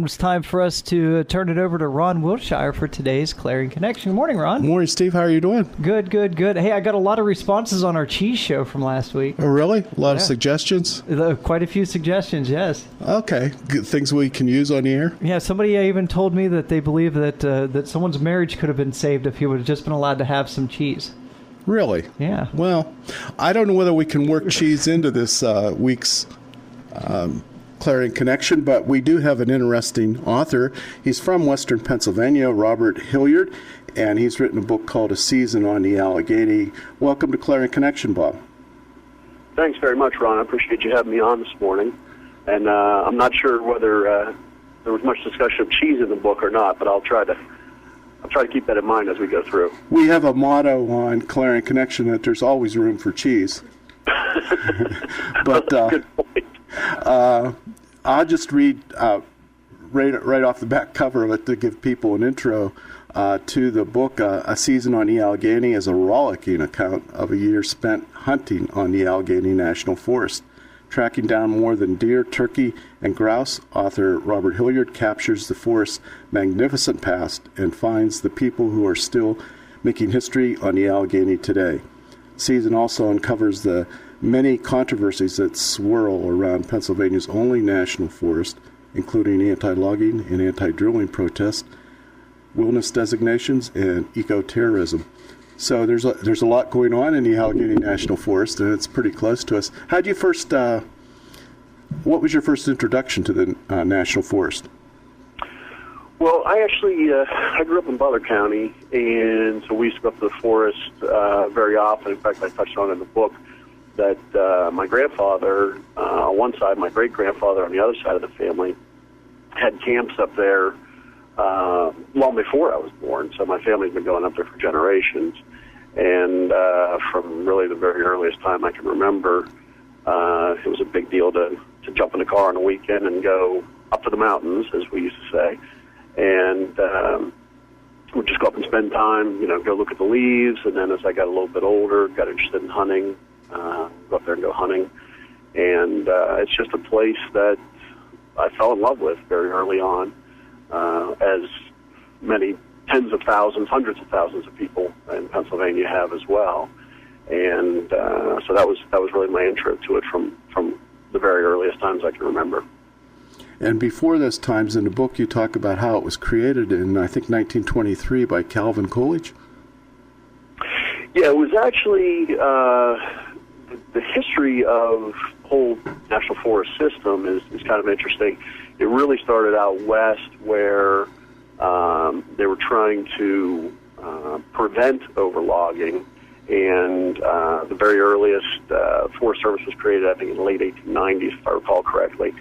It's time for us to turn it over to Ron Wilshire for today's Clarion Connection. Good morning, Ron. Morning, Steve. How are you doing? Good. Hey, I got a lot of responses on our cheese show from last week. Oh, really? A lot of suggestions? Quite a few suggestions, yes. Okay. Good things we can use on the air? Yeah, somebody even told me that they believe that someone's marriage could have been saved if he would have just been allowed to have some cheese. Really? Yeah. Well, I don't know whether we can work cheese into this week's Clarion Connection, but we do have an interesting author. He's from Western Pennsylvania, Robert Hilliard, and he's written a book called A Season on the Allegheny. Welcome to Clarion Connection, Bob. Thanks very much, Ron. I appreciate you having me on this morning. And I'm not sure whether there was much discussion of cheese in the book or not, but I'll try to keep that in mind as we go through. We have a motto on Clarion Connection that there's always room for cheese. But good point. I'll just read right off the back cover of it to give people an intro to the book. A Season on the Allegheny is a rollicking account of a year spent hunting on the Allegheny National Forest. Tracking down more than deer, turkey, and grouse, author Robert Hilliard captures the forest's magnificent past and finds the people who are still making history on the Allegheny today. Season also uncovers the many controversies that swirl around Pennsylvania's only national forest, including anti-logging and anti-drilling protests, wilderness designations, and eco-terrorism. So there's a lot going on in the Allegheny National Forest, and it's pretty close to us. What was your first introduction to the National Forest? Well, I grew up in Butler County, and so we used to go up to the forest very often. In fact, I touched on it in the book that my grandfather on one side, my great-grandfather on the other side of the family, had camps up there long before I was born. So my family's been going up there for generations. And from really the very earliest time I can remember, it was a big deal to jump in the car on a weekend and go up to the mountains, as we used to say. And we'd just go up and spend time, go look at the leaves. And then as I got a little bit older, got interested in hunting, go up there and go hunting. And it's just a place that I fell in love with very early on, as many tens of thousands, hundreds of thousands of people in Pennsylvania have as well. And so that was really my intro to it from the very earliest times I can remember. And before those times in the book, you talk about how it was created in, I think, 1923 by Calvin Coolidge. Yeah, it was actually the history of the whole National Forest system is kind of interesting. It really started out west where they were trying to prevent overlogging, and the very earliest Forest Service was created, I think, in the late 1890s, if I recall correctly.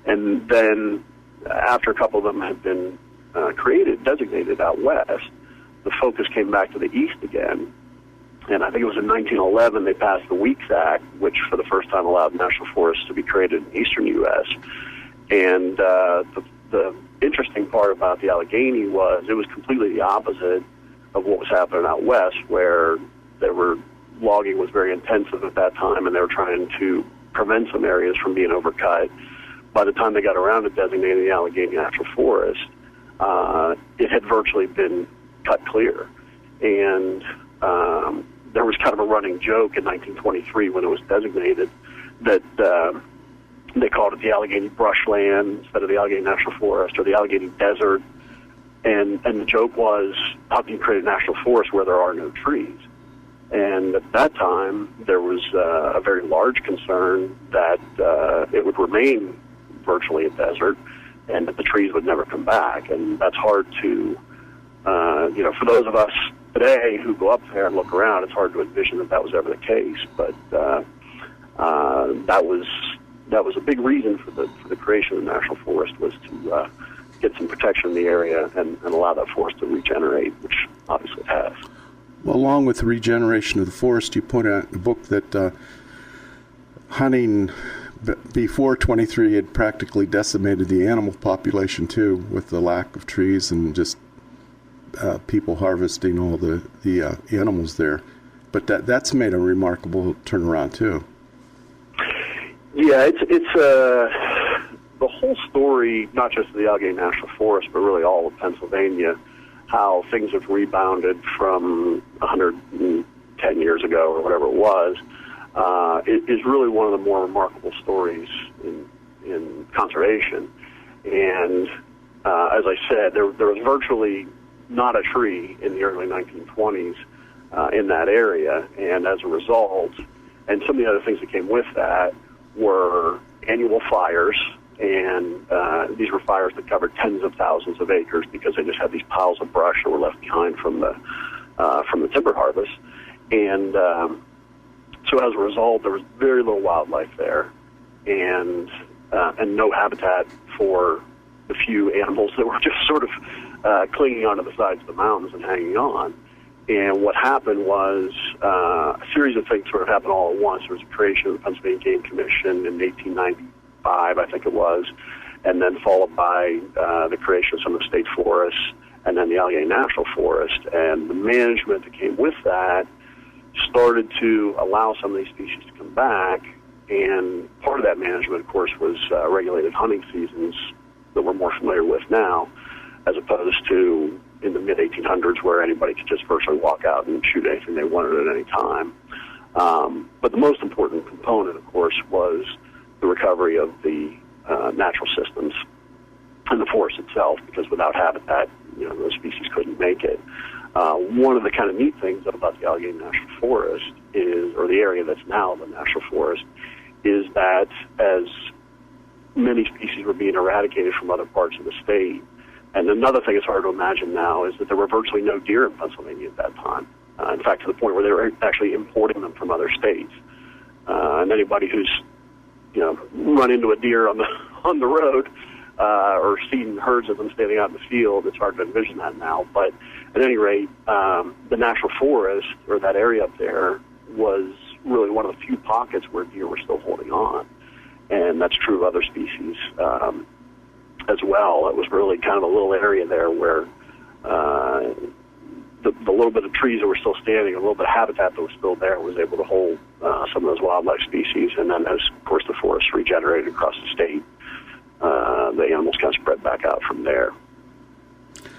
And then after a couple of them had been designated out west, the focus came back to the east again. And I think it was in 1911 they passed the Weeks Act, which for the first time allowed national forests to be created in the eastern U.S. And the interesting part about the Allegheny was it was completely the opposite of what was happening out west, where logging was very intensive at that time, and they were trying to prevent some areas from being overcut. By the time they got around to designating the Allegheny National Forest, it had virtually been cut clear. And there was kind of a running joke in 1923 when it was designated that they called it the Allegheny Brushland instead of the Allegheny National Forest, or the Allegheny Desert. And the joke was, how can you create a national forest where there are no trees? And at that time, there was a very large concern that it would remain virtually a desert and that the trees would never come back. And that's hard to, for those of us today who go up there and look around, it's hard to envision that was ever the case. But that was a big reason for the creation of the national forest, was to get some protection in the area and allow that forest to regenerate, which obviously it has. Well, along with the regeneration of the forest, you point out in the book that hunting before 23 had practically decimated the animal population too, with the lack of trees and just people harvesting all the animals there. But that's made a remarkable turnaround too. Yeah, it's the the whole story, not just of the Allegheny National Forest, but really all of Pennsylvania, how things have rebounded from 110 years ago or whatever it was, is really one of the more remarkable stories in conservation. And as I said, there was virtually not a tree in the early 1920s in that area, and as a result, and some of the other things that came with that were annual fires, and these were fires that covered tens of thousands of acres because they just had these piles of brush that were left behind from the timber harvest. And so as a result, there was very little wildlife there, and no habitat for the few animals that were just sort of clinging onto the sides of the mountains and hanging on. And what happened was a series of things sort of happened all at once. There was a creation of the Pennsylvania Game Commission in 1895, I think it was, and then followed by the creation of some of the state forests, and then the Allegheny National Forest. And the management that came with that started to allow some of these species to come back, and part of that management, of course, was regulated hunting seasons that we're more familiar with now, as opposed to in the mid-1800s where anybody could just virtually walk out and shoot anything they wanted at any time. But the most important component, of course, was the recovery of the natural systems and the forest itself, because without habitat, those species couldn't make it. One of the kind of neat things about the Allegheny National Forest or the area that's now the National Forest, is that as many species were being eradicated from other parts of the state, and another thing that's hard to imagine now is that there were virtually no deer in Pennsylvania at that time. In fact, to the point where they were actually importing them from other states. And anybody who's, run into a deer on the road or seen herds of them standing out in the field, it's hard to envision that now. But at any rate, the National Forest, or that area up there, was really one of the few pockets where deer were still holding on. And that's true of other species as well. It was really kind of a little area there where the little bit of trees that were still standing, a little bit of habitat that was still there, was able to hold some of those wildlife species. And then as, of course, the forests regenerated across the state, the animals kind of spread back out from there.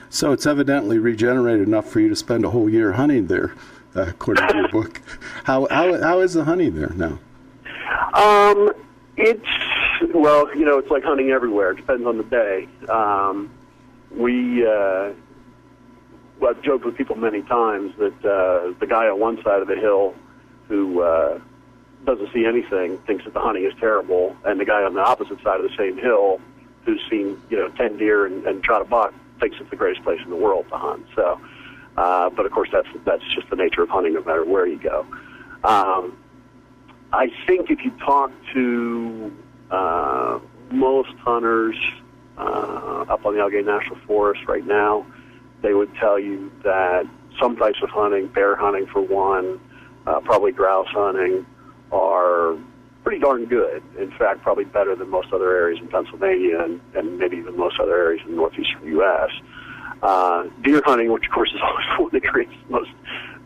So it's evidently regenerated enough for you to spend a whole year hunting there, according to your book. How is the hunting there now? It's like hunting everywhere. It depends on the day. I've joked with people many times that the guy on one side of the hill who doesn't see anything thinks that the hunting is terrible, and the guy on the opposite side of the same hill who's seen 10 deer and shot a buck thinks it's the greatest place in the world to hunt. So, but of course that's just the nature of hunting, no matter where you go. I think if you talk to most hunters up on the Allegheny National Forest right now, they would tell you that some types of hunting, bear hunting for one, probably grouse hunting, are pretty darn good. In fact, probably better than most other areas in Pennsylvania and maybe even most other areas in the northeastern U.S. Deer hunting, which of course is always the one that creates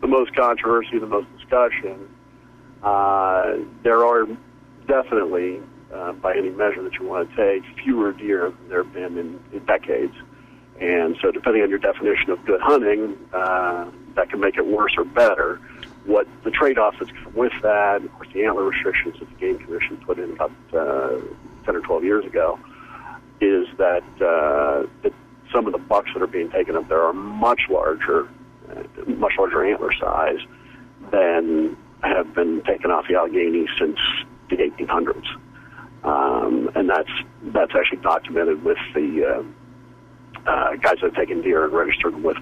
the most controversy, the most discussion, there are definitely, by any measure that you want to take, fewer deer than there have been in decades. And so depending on your definition of good hunting, that can make it worse or better. What the trade-off that's come with that, of course, the antler restrictions that the Game Commission put in about 10 or 12 years ago, is that some of the bucks that are being taken up there are much larger antler size than have been taken off the Allegheny since the 1800s. And that's actually documented with the guys that have taken deer and registered them with,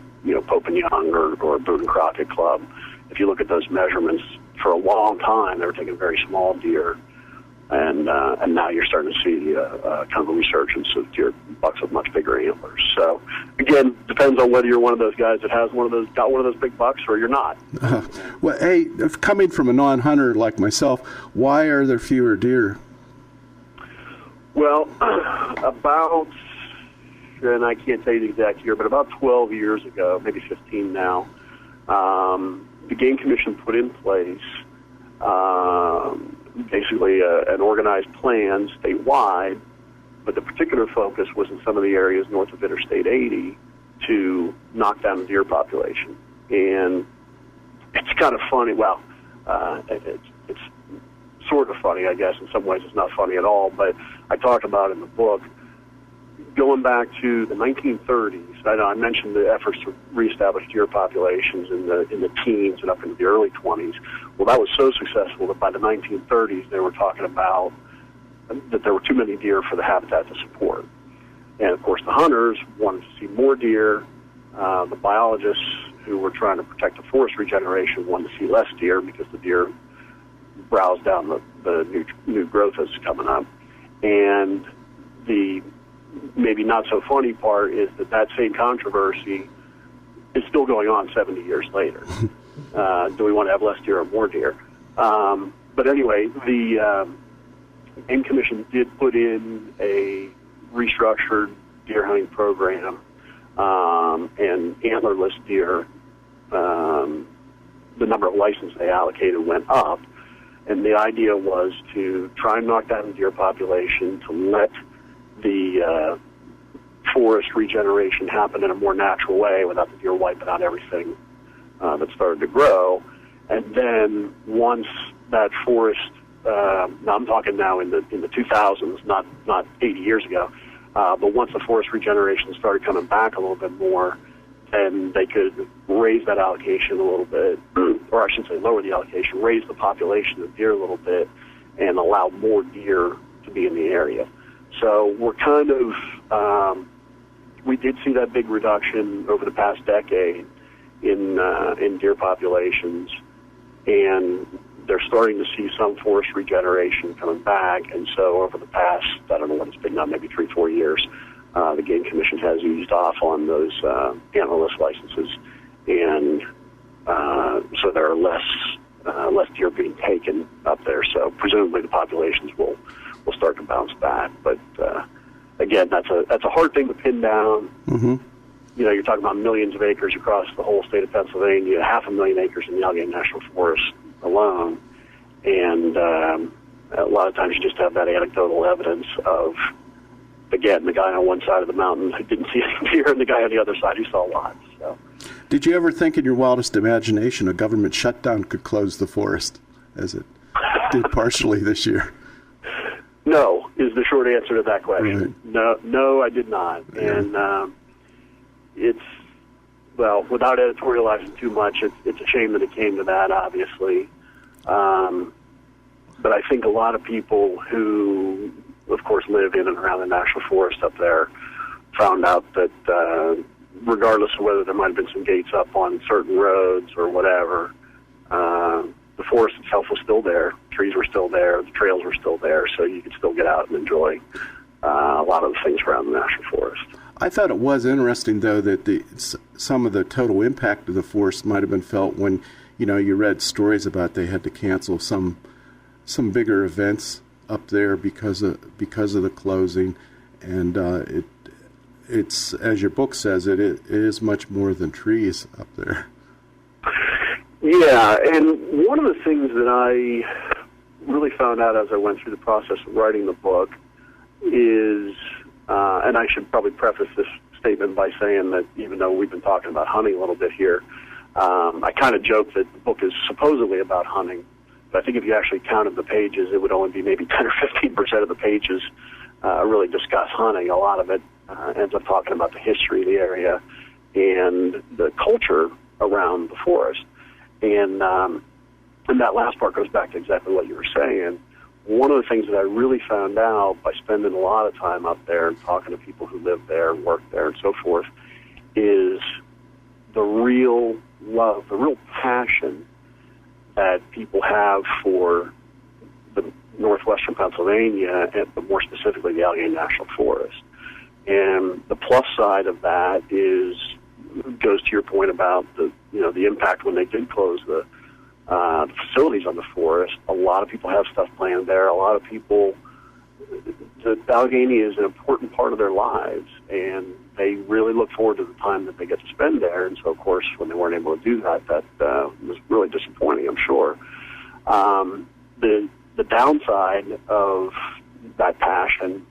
Pope and Young or Boone and Crockett Club. If you look at those measurements, for a long time they were taking very small deer, and now you're starting to see kind of a resurgence of deer bucks with much bigger antlers. So again, depends on whether you're one of those guys that has got one of those big bucks or you're not. Well, hey, coming from a non-hunter like myself, why are there fewer deer? Well, about, and I can't tell you the exact year, but about 12 years ago, maybe 15 now, the Game Commission put in place basically an organized plan statewide but the particular focus was in some of the areas north of Interstate 80 to knock down the deer population. And it's kind of funny. Well, it's sort of funny, I guess. In some ways, it's not funny at all. But I talk about in the book going back to the 1930s. I mentioned the efforts to reestablish deer populations in the teens and up into the early 20s. Well, that was so successful that by the 1930s, they were talking about that there were too many deer for the habitat to support. And of course, the hunters wanted to see more deer. The biologists who were trying to protect the forest regeneration wanted to see less deer because the deer browse down the new growth that's coming up. And the maybe not so funny part is that same controversy is still going on 70 years later. Do we want to have less deer or more deer? But anyway, the Game Commission did put in a restructured deer hunting program, and antlerless deer, the number of licenses they allocated went up. And the idea was to try and knock down the deer population, to let the forest regeneration happen in a more natural way without the deer wiping out everything that started to grow. And then once that forest, now I'm talking now in the 2000s, not 80 years ago, but once the forest regeneration started coming back a little bit more, then they could raise that allocation a little bit, or I should say lower the allocation, raise the population of deer a little bit, and allow more deer to be in the area. So we're kind of, we did see that big reduction over the past decade in deer populations, and they're starting to see some forest regeneration coming back. And so over the past, I don't know what it's been now, maybe 3-4 years, the Game Commission has eased off on those antlerless licenses, and so there are less deer being taken up there. So presumably the populations will start to bounce back. But again, that's a hard thing to pin down. Mm-hmm. You know, you're talking about millions of acres across the whole state of Pennsylvania, 500,000 acres in the Allegheny National Forest alone, and a lot of times you just have that anecdotal evidence of, again, the guy on one side of the mountain who didn't see any deer and the guy on the other side who saw lots. So. Did you ever think in your wildest imagination a government shutdown could close the forest, as it did partially this year? No, is the short answer to that question. Right. No, I did not. Yeah. And it's, well, without editorializing too much, it's a shame that it came to that, obviously. But I think a lot of people who, of course, live in and around the National Forest up there found out that regardless of whether there might have been some gates up on certain roads or whatever, the forest itself was still there. Trees were still there. The trails were still there, so you could still get out and enjoy a lot of the things around the National Forest. I thought it was interesting, though, that some of the total impact of the forest might have been felt when, you know, you read stories about they had to cancel some bigger events up there because of the closing, and it's as your book says, it is much more than trees up there. Yeah, and one of the things that I really found out as I went through the process of writing the book is, and I should probably preface this statement by saying that even though we've been talking about hunting a little bit here, I kind of joke that the book is supposedly about hunting, but I think if you actually counted the pages, it would only be maybe 10 or 15% of the pages really discuss hunting. A lot of it ends up talking about the history of the area and the culture around the forest. And that last part goes back to exactly what you were saying. One of the things that I really found out by spending a lot of time up there and talking to people who live there and work there and so forth is the real love, the real passion that people have for the northwestern Pennsylvania, but more specifically the Allegheny National Forest. And the plus side of that goes to your point about the impact when they did close the facilities on the forest. A lot of people have stuff planned there. A lot of people, the Allegheny is an important part of their lives, and they really look forward to the time that they get to spend there. And so, of course, when they weren't able to do that, that was really disappointing, I'm sure. The downside of that passion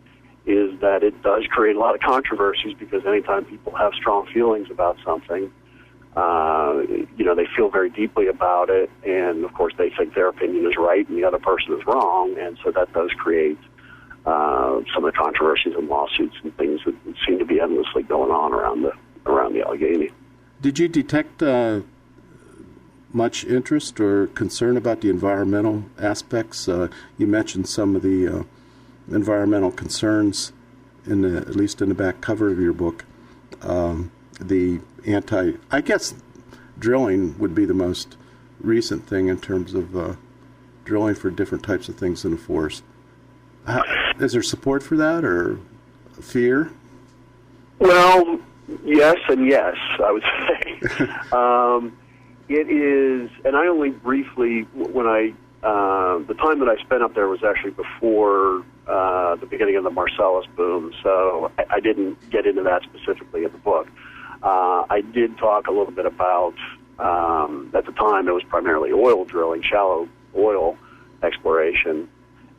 is that it does create a lot of controversies, because anytime people have strong feelings about something, they feel very deeply about it, and of course they think their opinion is right and the other person is wrong, and so that does create some of the controversies and lawsuits and things that seem to be endlessly going on around the Allegheny. Did you detect much interest or concern about the environmental aspects? You mentioned some of the environmental concerns at least in the back cover of your book. I guess drilling would be the most recent thing in terms of drilling for different types of things in the forest. Is there support for that, or fear? Well, yes and yes, I would say. It is, and I only briefly, the time that I spent up there was actually before the beginning of the Marcellus boom, so I didn't get into that specifically in the book. I did talk a little bit about, at the time it was primarily oil drilling, shallow oil exploration,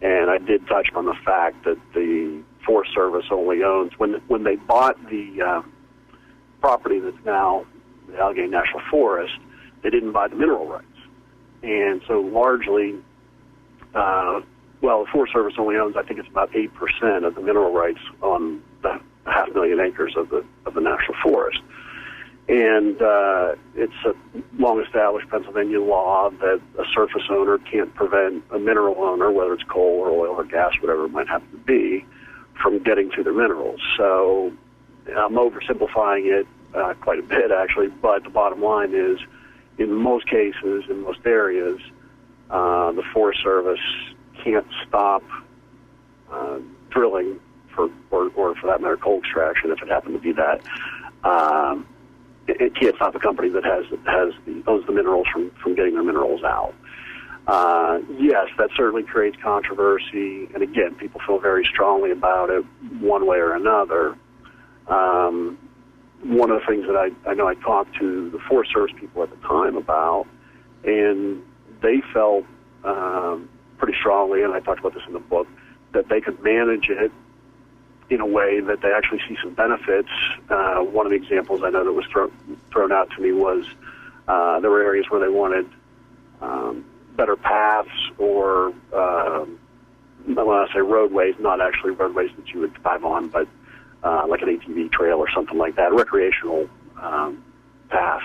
and I did touch on the fact that the Forest Service only owns, when they bought the property that's now the Allegheny National Forest, they didn't buy the mineral rights. And so largely, the Forest Service only owns, I think it's about 8% of the mineral rights on the 500,000 acres of the National Forest. And it's a long-established Pennsylvania law that a surface owner can't prevent a mineral owner, whether it's coal or oil or gas, whatever it might happen to be, from getting to their minerals. So I'm oversimplifying it quite a bit, actually, but the bottom line is, in most cases, in most areas, the Forest Service can't stop drilling or for that matter, coal extraction, if it happened to be that. It can't stop a company that owns the minerals from getting their minerals out. Yes, that certainly creates controversy, and again, people feel very strongly about it one way or another. One of the things that I know I talked to the Forest Service people at the time about, and they felt pretty strongly, and I talked about this in the book, that they could manage it in a way that they actually see some benefits. One of the examples I know that was thrown out to me was there were areas where they wanted better paths or, when I say roadways, not actually roadways that you would drive on, but like an ATV trail or something like that, recreational path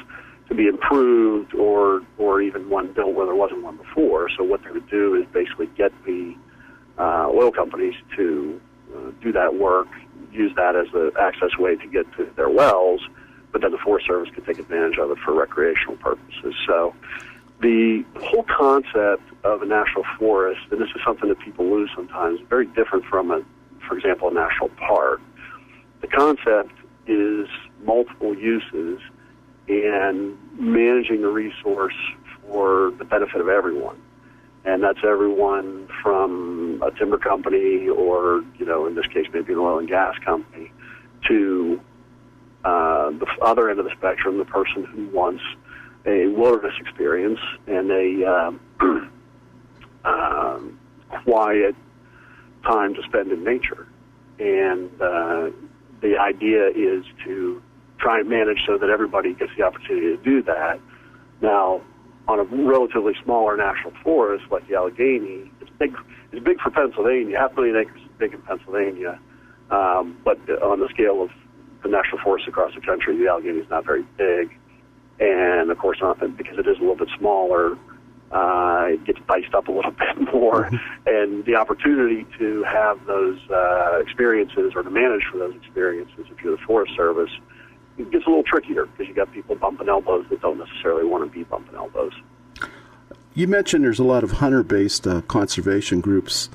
to be improved, or even one built where there wasn't one before. So what they would do is basically get the oil companies to do that work, use that as an access way to get to their wells, but then the Forest Service could take advantage of it for recreational purposes. So the whole concept of a national forest, and this is something that people lose sometimes, is very different from, for example, a national park. The concept is multiple uses and managing the resource for the benefit of everyone. And that's everyone from a timber company or, in this case, maybe an oil and gas company, to the other end of the spectrum, the person who wants a wilderness experience and a quiet time to spend in nature. And the idea is to try and manage so that everybody gets the opportunity to do that. Now, on a relatively smaller national forest like the Allegheny, it's big for Pennsylvania. 500,000 acres is big in Pennsylvania, but on the scale of the national forests across the country, the Allegheny is not very big. And of course, because it is a little bit smaller, it gets diced up a little bit more. And the opportunity to have those experiences or to manage for those experiences, if you're the Forest Service, it gets a little trickier because you got people bumping elbows that don't necessarily want to be bumping elbows. You mentioned there's a lot of hunter-based conservation groups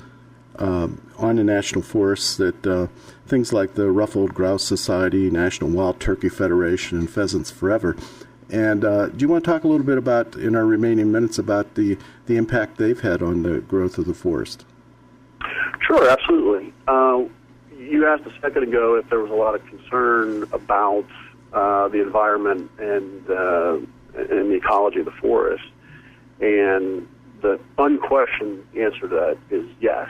on the national forests, that things like the Ruffled Grouse Society, National Wild Turkey Federation, and Pheasants Forever. And do you want to talk a little bit about, in our remaining minutes, about the impact they've had on the growth of the forest? Sure, absolutely. You asked a second ago if there was a lot of concern about the environment and the ecology of the forest. And the unquestioned answer to that is yes.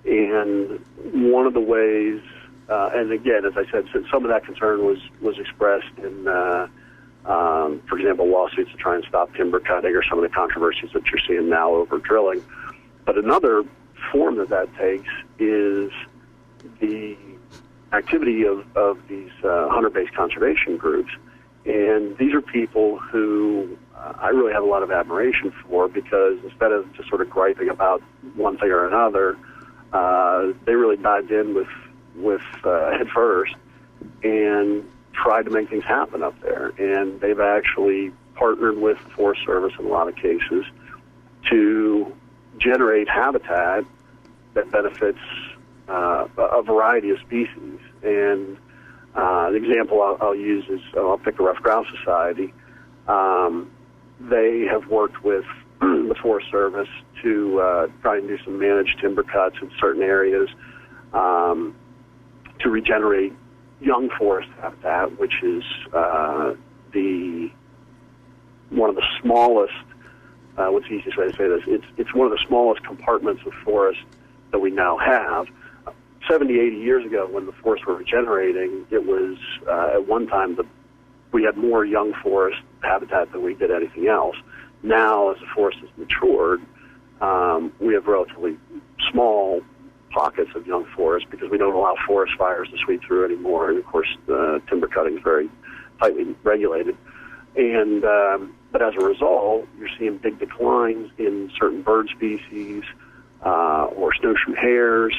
And one of the ways, and again, as I said, some of that concern was expressed in, for example, lawsuits to try and stop timber cutting or some of the controversies that you're seeing now over drilling. But another form that takes is the activity of these hunter-based conservation groups. And these are people who I really have a lot of admiration for, because instead of just sort of griping about one thing or another, they really dived in with head first and tried to make things happen up there. And they've actually partnered with the Forest Service in a lot of cases to generate habitat that benefits a variety of species. And an example I'll use is, I'll pick the Rough Grouse Society. They have worked with the Forest Service to try and do some managed timber cuts in certain areas to regenerate young forest habitat, which is one of the smallest, what's the easiest way to say this? It's one of the smallest compartments of forest that we now have. 70, 80 years ago, when the forests were regenerating, it was, at one time, we had more young forest habitat than we did anything else. Now, as the forest has matured, we have relatively small pockets of young forest because we don't allow forest fires to sweep through anymore. And, of course, timber cutting is very tightly regulated. And but as a result, you're seeing big declines in certain bird species or snowshoe hares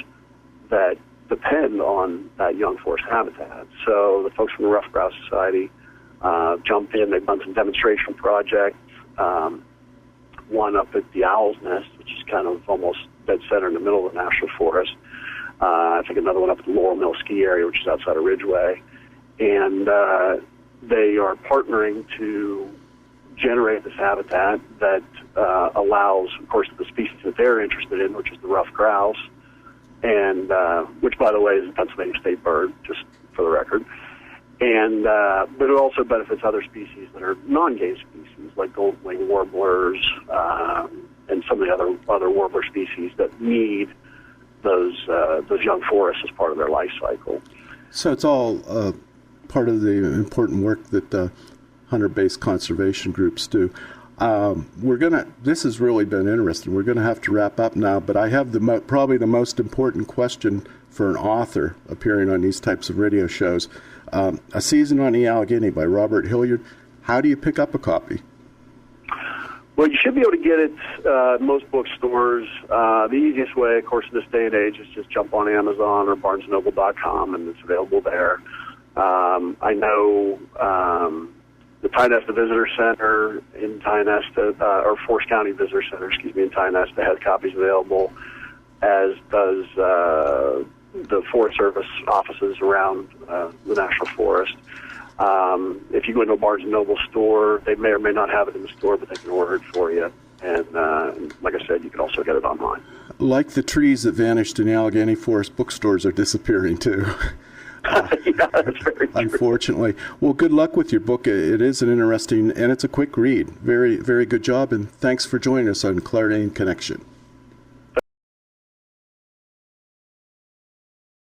that depend on that young forest habitat. So the folks from the Rough Grouse Society jumped in. They've done some demonstration projects. One up at the Owl's Nest, which is kind of almost dead center in the middle of the national forest. I think another one up at the Laurel Mill Ski Area, which is outside of Ridgeway. And they are partnering to generate this habitat that allows, of course, the species that they're interested in, which is the rough grouse, and which, by the way, is a Pennsylvania state bird, just for the record. And but it also benefits other species that are non-game species, like golden-winged warblers and some of the other warbler species that need those young forests as part of their life cycle. So it's all part of the important work that hunter-based conservation groups do. This has really been interesting. We're going to have to wrap up now, but I have probably the most important question for an author appearing on these types of radio shows. A Season on Allegheny by Robert Hilliard. How do you pick up a copy? Well, you should be able to get it at most bookstores. The easiest way, of course, in this day and age is just jump on Amazon or BarnesandNoble.com, and it's available there. I know the Tionesta Visitor Center in Tionesta, or Forest County Visitor Center, in Tionesta has copies available, as does the Forest Service offices around the National Forest. If you go into a Barnes & Noble store, they may or may not have it in the store, but they can order it for you. And like I said, you can also get it online. Like the trees that vanished in the Allegheny Forest, bookstores are disappearing too. Yeah, that's very true. Unfortunately. Well, good luck with your book. It is an interesting, and it's a quick read. Very, very good job, and thanks for joining us on Clarion Connection.